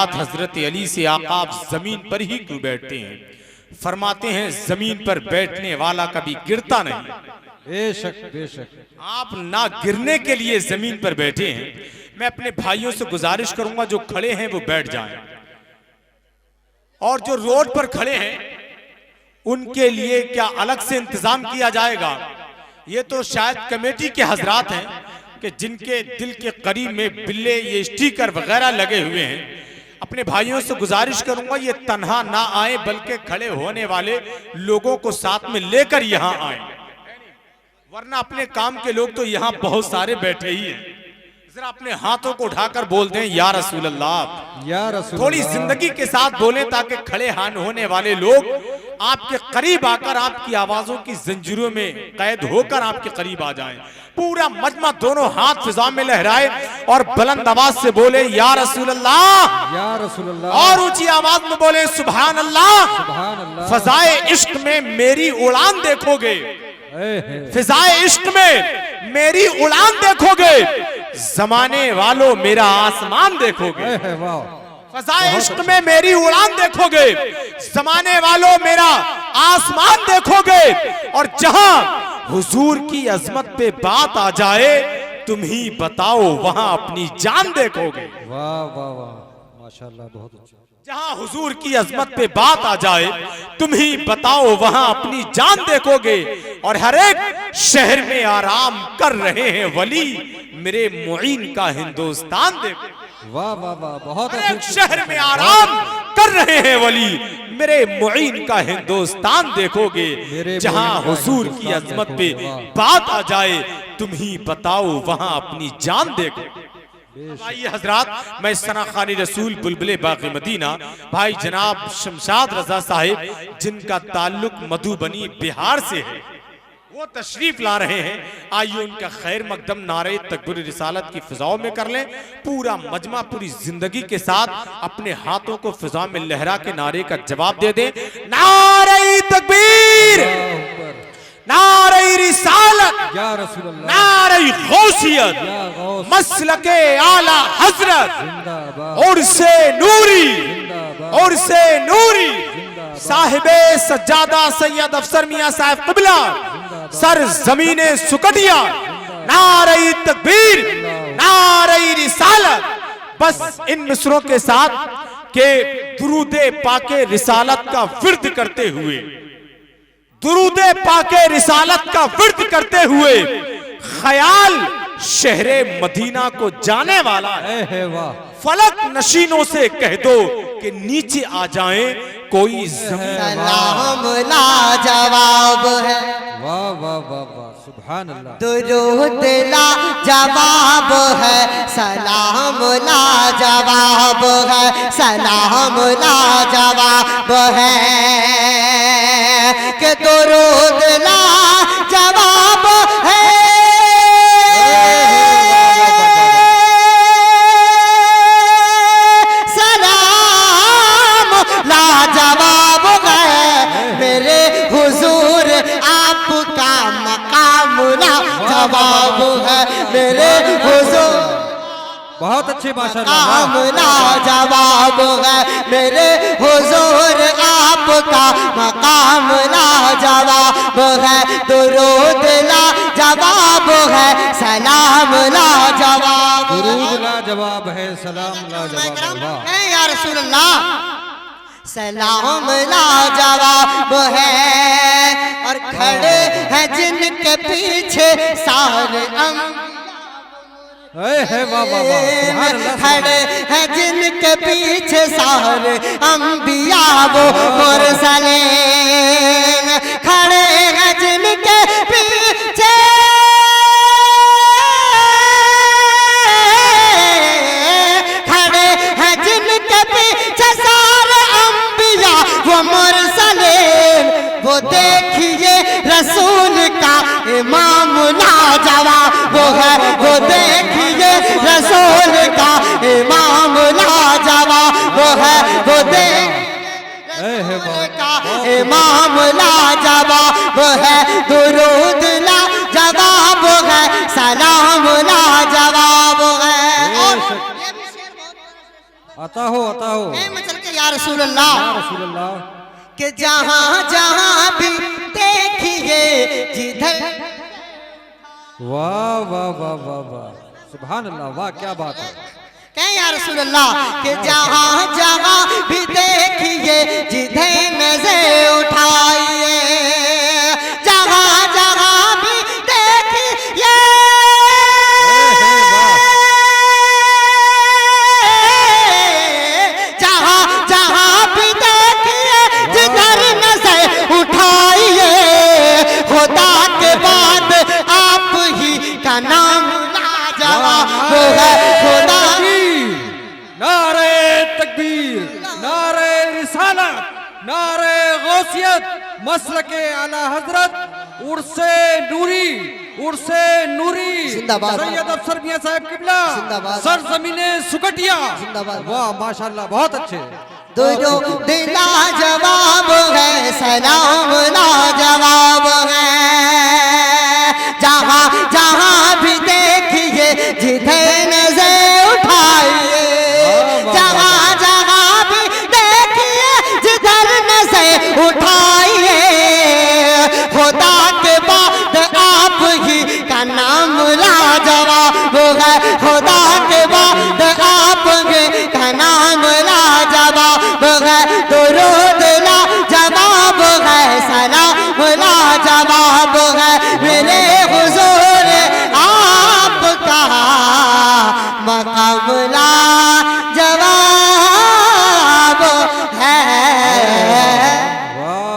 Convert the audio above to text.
हजरत अली से आका जमीन पर ही क्यों बैठते हैं? फरमाते हैं जमीन पर बैठने वाला कभी गिरता नहीं। बेशक बेशक आप ना गिरने के लिए जमीन पर बैठे हैं। मैं अपने भाइयों से गुजारिश करूंगा जो खड़े हैं वो बैठ जाएं, और जो रोड पर खड़े हैं उनके लिए क्या अलग से इंतजाम किया जाएगा? ये तो शायद कमेटी के हजरात हैं कि जिनके दिल के करीब में बिल्ले ये स्टिकर वगैरह लगे हुए हैं। अपने भाइयों से गुजारिश करूंगा ये तन्हा ना आए, बल्कि खड़े होने वाले लोगों को साथ में लेकर यहां आए, वरना अपने काम के लोग तो यहां बहुत सारे बैठे ही हैं। जरा अपने हाथों को उठाकर बोल दें या रसूल अल्लाह, या रसूल थोड़ी अल्लाह। जिंदगी के साथ बोलें ताकि खड़े हान होने वाले लोग आपके करीब आकर आपकी आवाजों की जंजीरों में कैद होकर आपके करीब आ जाएं। पूरा मजमा दोनों हाथ फिजा में लहराए और बुलंद आवाज से बोले या रसूल अल्लाह, या रसूल अल्लाह, और ऊंची आवाज में बोले सुभान अल्लाह। सुभान अल्लाह। फजाए इश्क में मेरी उड़ान देखोगे, फिजाए इश्क में मेरी उड़ान देखोगे, जमाने वालों मेरा आसमान देखोगे। वाह, फजाए इश्क में मेरी उड़ान देखोगे, जमाने वालों मेरा आसमान देखोगे, और जहां हुजूर की अजमत पे बात आ जाए तुम ही बताओ वहां अपनी जान देखोगे। वाह वाह वाह, माशाल्लाह, बहुत अच्छा। जहां हुजूर की अजमत पे बात आ जाए तुम ही बताओ वहां अपनी जान देखोगे, और हर एक शहर में आराम कर रहे हैं वली, मेरे मुईन का हिंदुस्तान देखो। वाह वाह वाह, बहुत हर एक अच्छी। शहर में आराम कर रहे हैं वली, मेरे मुईन का हिंदुस्तान देखोगे। जहां हुजूर की अजमत पे बात आ जाए तुम ही बताओ वहां अपनी जान देखोगे। भाई हजरात, मैं सना खानी रसूल बुलबुले बाक़ी मदीना भाई जनाब शमशाद रजा साहिब, जिनका ताल्लुक मधुबनी बिहार से है, वो तशरीफ ला रहे हैं। आइए उनका खैर मकदम नारे तकबीर रिसालत की फिजाओं में कर लें। पूरा मजमा पूरी जिंदगी के साथ अपने हाथों को फिजा में लहरा के नारे का जवाब दे दें। नारे तकबीर, नारे रिसालत, या रसूल अल्लाह, नारे गौसियत, या गौस, मसलके आला हजरत, जिंदाबाद, और से नूरी, जिंदाबाद, और से नूरी, जिंदाबाद, साहिबे सज्जादा सैयद अफसर मियां साहब क़िबला, सर जमीने सुकटिया, नारे तकबीर, नारे रिसालत। बस इन मिसरों के साथ के दुरूदे पाके रिसालत का विर्द करते हुए, दुरूदे पाके रिसालत का विर्द करते हुए ख्याल शहरे मदीना को जाने वाला है। वाह, फलक नशीनों से कह दो कि नीचे आ जाएं, कोई सलाम लाजवाब है, वाह वाह वाह वाह, सुभान अल्लाह। दुरूद लाजवाब है, सलाम लाजवाब है, सलाम लाजवाब है, कि दुरूद लाजवाब है, सलाम लाजवाब है, मेरे हुजूर आपका मकाम लाजवाब है, मेरे हुजूर बहुत अच्छे, माशाल्लाह। मकाम लाजवाब है, मेरे हुजूर आपका मकाम लाजवाब है, दुरूद लाजवाब है, सलाम लाजवाब, दुरूद लाजवाब है, सलाम लाजवाब। वाह, है या रसूल अल्लाह, सलाम लाजवाब है, और खड़े हैं जिनके पीछे सारे है वाह वाह वाह, सुभान अल्लाह। खड़े हैं जिनके पीछे सारे अंबिया वो मुरसलीन, खड़े हैं जिनके पीछे, खड़े हैं जिनके पीछे सारे अंबिया वो मुरसलीन, वो देखिए रसूल का इमाम लाजवाब वो है, वो देखिए रसूल का इमाम लाजवाब वो है, वो इमाम लाजवाब है, दुरूद लाजवाब है, सलाम लाजवाब है। और ये भी शेर बहुत आता हो मचल के या रसूल अल्लाह रसूल अल्लाह कि जहाँ जहाँ भी देखिए जिधर। वाह वाह वाह वाह वाह, सुभान अल्लाह, वाह क्या बात है। कहें या रसूल अल्लाह कि जहाँ जहाँ भी देखिए जिधर नजर उठाइए, जहाँ जहाँ भी देखिए, जहाँ जहाँ भी देखिए जिधर नजर उठाइए, खुदा के बाद आप ही का नाम लाजवाब है। खुदा नारे तकबीर, नारे रिसालत, नारे गौसियत, मसलके आला हजरत, उर्से नूरी जिंदाबाद। सैयद अफसर मियां साहब किबला, जिंदाबाद। सरजमीने सुकटिया। जिंदाबाद। वाह माशाल्लाह, बहुत अच्छे। दुरूद लाजवाब है, सलाम लाजवाब